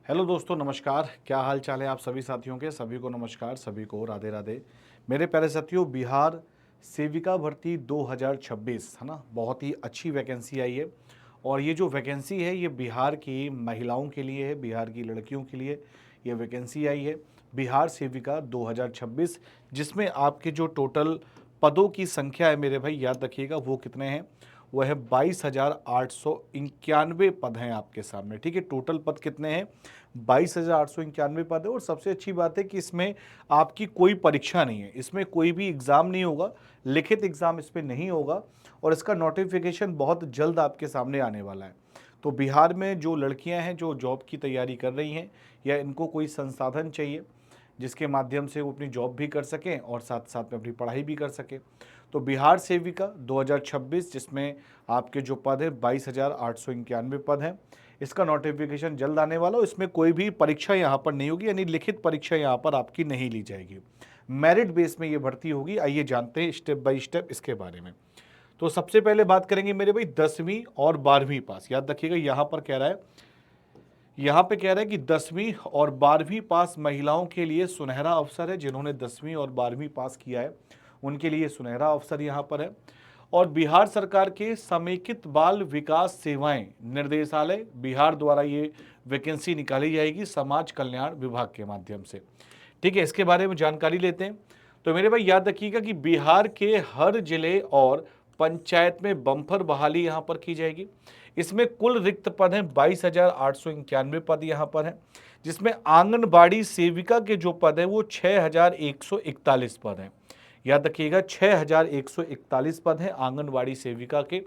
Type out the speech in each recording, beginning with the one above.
Hello दोस्तों, नमस्कार। क्या हाल चाल है आप सभी साथियों के? सभी को नमस्कार, सभी को राधे राधे। मेरे प्यारे साथियों, बिहार सेविका भर्ती 2026 है ना, बहुत ही अच्छी वैकेंसी आई है। और ये जो वैकेंसी है ये बिहार की महिलाओं के लिए है, बिहार की लड़कियों के लिए ये वैकेंसी आई है। बिहार सेविका 2026, जिसमें आपके जो टोटल पदों की संख्या है मेरे भाई, याद रखिएगा वो कितने हैं। वह है 22,891 पद हैं आपके सामने। ठीक है, टोटल पद कितने हैं? 22,891 पद है। और सबसे अच्छी बात है कि इसमें आपकी कोई परीक्षा नहीं है, इसमें कोई भी एग्ज़ाम नहीं होगा, लिखित एग्ज़ाम इस पर नहीं होगा। और इसका नोटिफिकेशन बहुत जल्द आपके सामने आने वाला है। तो बिहार में जो लड़कियां हैं जो जॉब की तैयारी कर रही हैं, या इनको कोई संसाधन चाहिए जिसके माध्यम से वो अपनी जॉब भी कर सकें और साथ साथ में अपनी पढ़ाई भी कर सकें, तो बिहार सेविका 2026, जिसमें आपके जो पद है 22,891 पद हैं, इसका नोटिफिकेशन जल्द आने वाला हो। इसमें कोई भी परीक्षा यहाँ पर नहीं होगी, यानी लिखित परीक्षा यहाँ पर आपकी नहीं ली जाएगी। मेरिट बेस में ये भर्ती होगी। आइए जानते हैं स्टेप बाय स्टेप इसके बारे में। तो सबसे पहले बात करेंगे मेरे भाई 10वीं और 12वीं पास। याद रखिएगा यहाँ पर कह रहा है, यहाँ पे कह रहा है कि 10वीं और 12वीं पास महिलाओं के लिए सुनहरा अवसर है। जिन्होंने 10वीं और 12वीं पास किया है उनके लिए सुनहरा अवसर यहाँ पर है। और बिहार सरकार के समेकित बाल विकास सेवाएं निर्देशालय बिहार द्वारा ये वैकेंसी निकाली जाएगी समाज कल्याण विभाग के माध्यम से। ठीक है, इसके बारे में जानकारी लेते हैं। तो मेरे भाई याद रखिएगा कि बिहार के हर जिले और पंचायत में बम्पर बहाली यहाँ पर की जाएगी। इसमें कुल रिक्त पद हैं 22,891 पद यहाँ पर हैं, जिसमें आंगनबाड़ी सेविका के जो पद हैं वो 6,141 पद हैं। याद रखिएगा 6,141 पद हैं आंगनबाड़ी सेविका के।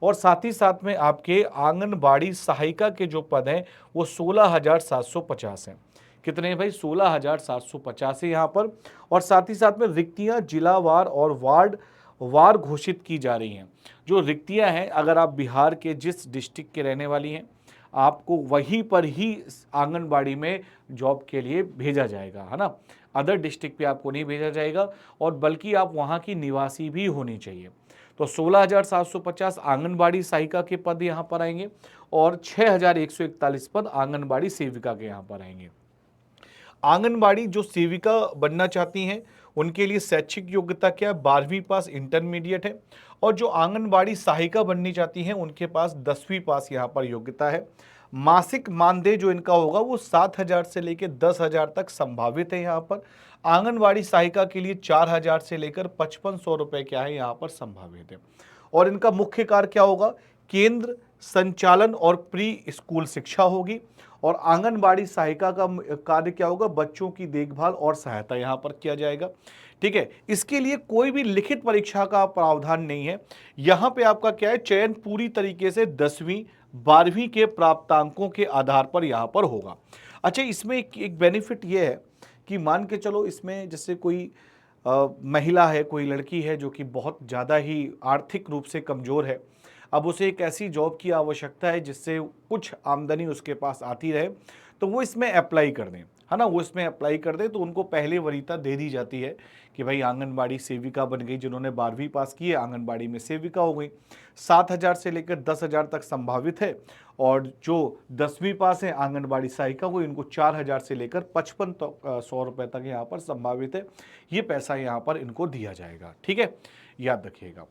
और साथ ही साथ में आपके आंगनबाड़ी सहायिका के जो पद हैं वो 16,750 हैं। कितने हैं भाई? 16,750 है यहाँ पर। और साथ ही साथ में रिक्तियां जिलावार और वार्ड वार घोषित की जा रही हैं। जो रिक्तियां हैं, अगर आप बिहार के जिस डिस्ट्रिक्ट के रहने वाली हैं, आपको वहीं पर ही आंगनबाड़ी में जॉब के लिए भेजा जाएगा, है ना। अदर डिस्ट्रिक्ट पे आपको नहीं भेजा जाएगा, और बल्कि आप वहाँ की निवासी भी होनी चाहिए। तो 16,750 आंगनबाड़ी सहायिका के पद यहाँ पर आएंगे, और 6,141 पद आंगनबाड़ी सेविका के यहाँ पर आएंगे। आंगनबाड़ी जो सेविका बनना चाहती हैं उनके लिए शैक्षिक योग्यता क्या है? 12वीं पास इंटरमीडिएट है। और जो आंगनबाड़ी सहायिका बननी चाहती हैं उनके पास 10वीं पास यहाँ पर योग्यता है। मासिक मानदेय जो इनका होगा वो 7,000 से लेकर 10,000 तक संभावित है। यहाँ पर आंगनबाड़ी सहायिका के लिए 4,000 से लेकर 5,500 रुपए क्या है यहाँ पर संभावित है। और इनका मुख्य कार्य क्या होगा? केंद्र संचालन और प्री स्कूल शिक्षा होगी। और आंगनबाड़ी सहायिका का कार्य क्या होगा? बच्चों की देखभाल और सहायता यहाँ पर किया जाएगा। ठीक है, इसके लिए कोई भी लिखित परीक्षा का प्रावधान नहीं है। यहाँ पे आपका क्या है? चयन पूरी तरीके से 10वीं 12वीं के प्राप्तांकों के आधार पर यहाँ पर होगा। अच्छा, इसमें एक बेनिफिट ये है कि मान के चलो इसमें जैसे कोई महिला है, कोई लड़की है जो कि बहुत ज़्यादा ही आर्थिक रूप से कमज़ोर है, अब उसे एक ऐसी जॉब की आवश्यकता है जिससे कुछ आमदनी उसके पास आती रहे, तो वो इसमें अप्लाई कर दें, है ना। वो इसमें अप्लाई कर दें तो उनको पहले वरीयता दे दी जाती है कि भाई आंगनबाड़ी सेविका बन गई, जिन्होंने 12वीं पास की है आंगनबाड़ी में सेविका हो गई। 7,000 से लेकर 10,000 तक संभावित है। और जो 10वीं पास है आंगनबाड़ी सहायिका को, इनको 4,000 से लेकर 5,500 रुपए तक यहाँ पर संभावित है। ये पैसा यहाँ पर इनको दिया जाएगा। ठीक है, याद रखिएगा।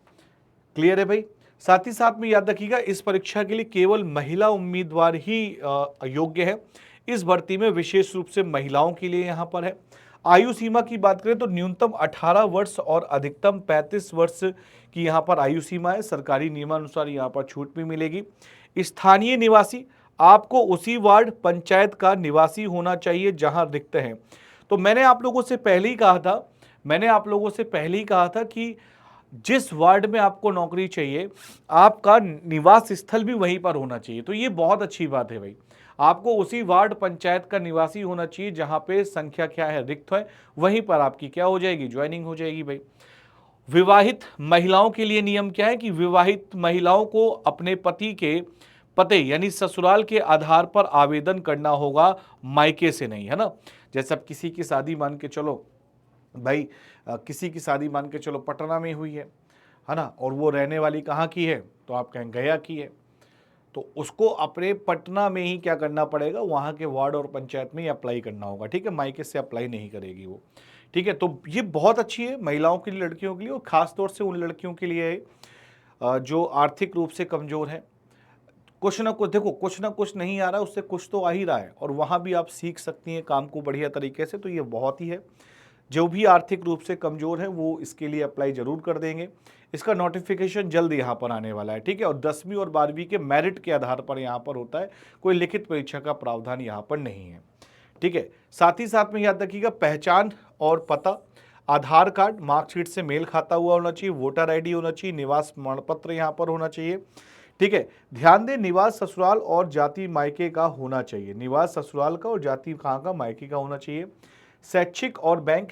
क्लियर है भाई? साथ ही साथ में याद रखिएगा इस परीक्षा के लिए केवल महिला उम्मीदवार ही योग्य है। इस भर्ती में विशेष रूप से महिलाओं के लिए यहाँ पर है। आयु सीमा की बात करें तो न्यूनतम 18 वर्ष और अधिकतम 35 वर्ष की यहाँ पर आयु सीमा है। सरकारी नियमानुसार यहाँ पर छूट भी मिलेगी। स्थानीय निवासी, आपको उसी वार्ड पंचायत का निवासी होना चाहिए जहां रिक्त है। तो मैंने आप लोगों से पहले ही कहा था कि जिस वार्ड में आपको नौकरी चाहिए, आपका निवास स्थल भी वहीं पर होना चाहिए। तो ये बहुत अच्छी बात है भाई, आपको उसी वार्ड पंचायत का निवासी होना चाहिए जहां पे संख्या क्या है, रिक्त है, वहीं पर आपकी क्या हो जाएगी? ज्वाइनिंग हो जाएगी भाई। विवाहित महिलाओं के लिए नियम क्या है कि विवाहित महिलाओं को अपने पति के पते यानी ससुराल के आधार पर आवेदन करना होगा, मायके से नहीं, है ना। जैसे अब किसी की शादी मान के चलो भाई, किसी की शादी मान के चलो पटना में हुई है ना, और वो रहने वाली कहाँ की है? तो आप कहें गया की है। तो उसको अपने पटना में ही क्या करना पड़ेगा, वहाँ के वार्ड और पंचायत में ही अप्लाई करना होगा, ठीक है, मायके से अप्लाई नहीं करेगी वो, ठीक है। तो ये बहुत अच्छी है महिलाओं के लिए, लड़कियों के लिए, और ख़ास तौर से उन लड़कियों के लिए है जो आर्थिक रूप से कमज़ोर हैं। कुछ ना कुछ देखो, कुछ ना कुछ नहीं आ रहा, उससे कुछ तो आ ही रहा है, और वहाँ भी आप सीख सकती हैं काम को बढ़िया तरीके से, तो ये बहुत ही है। जो भी आर्थिक रूप से कमज़ोर है वो इसके लिए अप्लाई ज़रूर कर देंगे। इसका नोटिफिकेशन जल्द यहाँ पर आने वाला है, ठीक है। और 10वीं और 12वीं के मेरिट के आधार पर यहाँ पर होता है, कोई लिखित परीक्षा का प्रावधान यहाँ पर नहीं है, ठीक है। साथ ही साथ में याद रखिएगा, पहचान और पता, आधार कार्ड मार्कशीट से मेल खाता हुआ होना चाहिए, वोटर आईडी होना चाहिए, निवास प्रमाण पत्र यहाँ पर होना चाहिए, ठीक है। ध्यान दें, निवास ससुराल और जाति मायके का होना चाहिए, निवास ससुराल का और जाति कहाँ का, मायके का होना चाहिए। शैक्षिक और बैंक,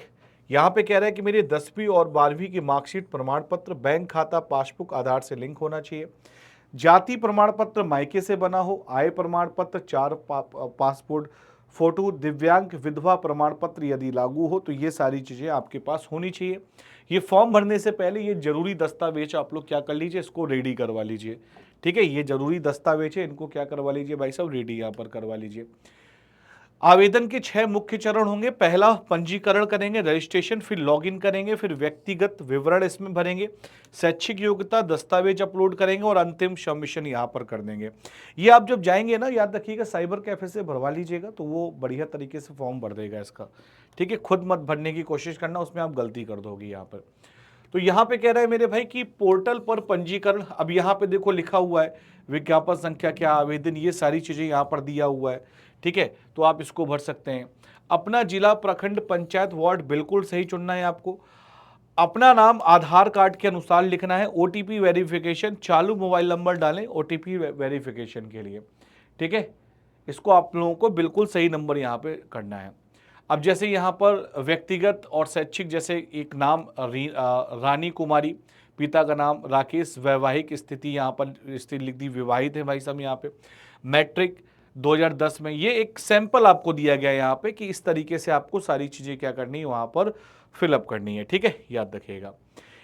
यहाँ पे कह रहा है कि मेरी 10वीं और 12वीं की मार्कशीट, प्रमाण पत्र, बैंक खाता, पासबुक आधार से लिंक होना चाहिए। जाति प्रमाण पत्र मायके से बना हो, आय प्रमाण पत्र, 4 पासपोर्ट फोटो, दिव्यांग विधवा प्रमाण पत्र यदि लागू हो तो ये सारी चीज़ें आपके पास होनी चाहिए। ये फॉर्म भरने से पहले ये जरूरी दस्तावेज आप लोग क्या कर लीजिए, इसको रेडी करवा लीजिए, ठीक है। ये जरूरी दस्तावेज है, इनको क्या करवा लीजिए भाई साहब, रेडी यहाँ पर करवा लीजिए। आवेदन के 6 मुख्य चरण होंगे। पहला पंजीकरण करेंगे, रजिस्ट्रेशन, फिर लॉगिन करेंगे, फिर व्यक्तिगत विवरण इसमें भरेंगे, शैक्षिक योग्यता, दस्तावेज अपलोड करेंगे और अंतिम सबमिशन यहाँ पर कर देंगे। ये आप जब जाएंगे ना, याद रखिएगा, साइबर कैफे से भरवा लीजिएगा, तो वो बढ़िया तरीके से फॉर्म भर देगा इसका, ठीक है। खुद मत भरने की कोशिश करना, उसमें आप गलती कर दोगे यहाँ पर। तो यहाँ पे कह रहा है मेरे भाई कि पोर्टल पर पंजीकरण, अब यहाँ पे देखो लिखा हुआ है विज्ञापन संख्या क्या, आवेदन, ये सारी चीजें यहाँ पर दिया हुआ है, ठीक है। तो आप इसको भर सकते हैं। अपना जिला, प्रखंड, पंचायत, वार्ड बिल्कुल सही चुनना है आपको। अपना नाम आधार कार्ड के अनुसार लिखना है। ओटीपी वेरिफिकेशन, चालू मोबाइल नंबर डालें ओटीपी वेरिफिकेशन के लिए, ठीक है। इसको आप लोगों को बिल्कुल सही नंबर यहाँ पे करना है। अब जैसे यहाँ पर व्यक्तिगत और शैक्षिक, जैसे एक नाम रानी कुमारी, पिता का नाम राकेश, वैवाहिक स्थिति यहाँ पर स्थिति लिख दी, विवाहित है भाई साहब यहाँ पे, मैट्रिक 2010 में, ये एक सैंपल आपको दिया गया है यहाँ पे कि इस तरीके से आपको सारी चीज़ें क्या करनी है वहाँ पर फिलअप करनी है, ठीक है, याद रखिएगा।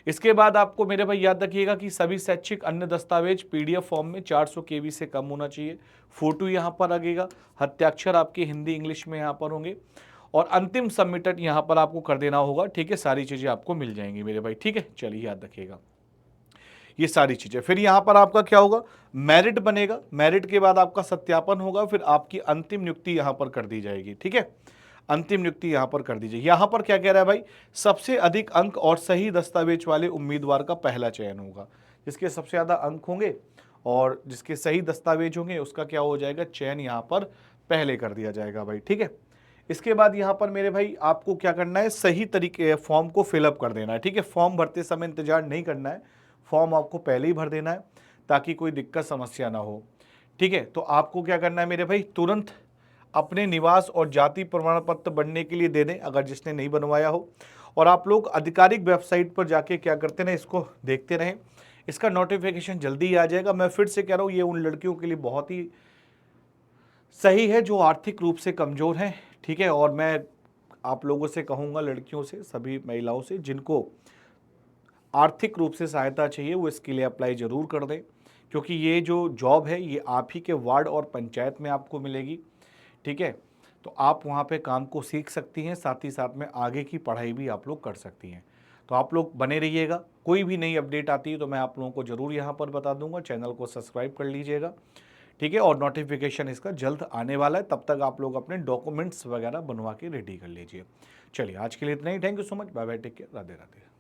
इसके बाद आपको मेरे भाई याद रखिएगा कि सभी शैक्षिक अन्य दस्तावेज पीडीएफ फॉर्म में 400 केबी से कम होना चाहिए। फोटो यहाँ पर लगेगा, हस्ताक्षर आपके हिंदी इंग्लिश में यहाँ पर होंगे, और अंतिम सबमिटेड यहाँ पर आपको कर देना होगा, ठीक है। सारी चीज़ें आपको मिल जाएंगी मेरे भाई, ठीक है। चलिए याद रखिएगा ये सारी चीज़ें। फिर यहाँ पर आपका क्या होगा, मेरिट बनेगा, मेरिट के बाद आपका सत्यापन होगा, फिर आपकी अंतिम नियुक्ति यहाँ पर कर दी जाएगी, ठीक है। अंतिम नियुक्ति यहाँ पर कर दीजिए। यहाँ पर क्या कह रहा है भाई, सबसे अधिक अंक और सही दस्तावेज वाले उम्मीदवार का पहला चयन होगा। जिसके सबसे ज़्यादा अंक होंगे और जिसके सही दस्तावेज होंगे उसका क्या हो जाएगा, चयन यहाँ पर पहले कर दिया जाएगा भाई, ठीक है। इसके बाद यहाँ पर मेरे भाई आपको क्या करना है, सही तरीके फॉर्म को फिलअप कर देना है, ठीक है। फॉर्म भरते समय इंतजार नहीं करना है, फॉर्म आपको पहले ही भर देना है ताकि कोई दिक्कत समस्या ना हो, ठीक है। तो आपको क्या करना है मेरे भाई, तुरंत अपने निवास और जाति प्रमाण पत्र बनने के लिए दे दें अगर जिसने नहीं बनवाया हो, और आप लोग आधिकारिक वेबसाइट पर जाके क्या करते हैं, इसको देखते रहें, इसका नोटिफिकेशन जल्दी ही आ जाएगा। मैं फिर से कह रहा हूँ, ये उन लड़कियों के लिए बहुत ही सही है जो आर्थिक रूप से कमज़ोर हैं, ठीक है। और मैं आप लोगों से कहूँगा, लड़कियों से, सभी महिलाओं से जिनको आर्थिक रूप से सहायता चाहिए, वो इसके लिए अप्लाई ज़रूर कर दें, क्योंकि ये जो जॉब है ये आप ही के वार्ड और पंचायत में आपको मिलेगी, ठीक है। तो आप वहाँ पे काम को सीख सकती हैं, साथ ही साथ में आगे की पढ़ाई भी आप लोग कर सकती हैं। तो आप लोग बने रहिएगा, कोई भी नई अपडेट आती है तो मैं आप लोगों को ज़रूर यहाँ पर बता दूंगा। चैनल को सब्सक्राइब कर लीजिएगा, ठीक है। और नोटिफिकेशन इसका जल्द आने वाला है, तब तक आप लोग अपने डॉक्यूमेंट्स वगैरह बनवा के रेडी कर लीजिए। चलिए आज के लिए इतना ही, thank you so much, bye bye, take care, Radhe Radhe.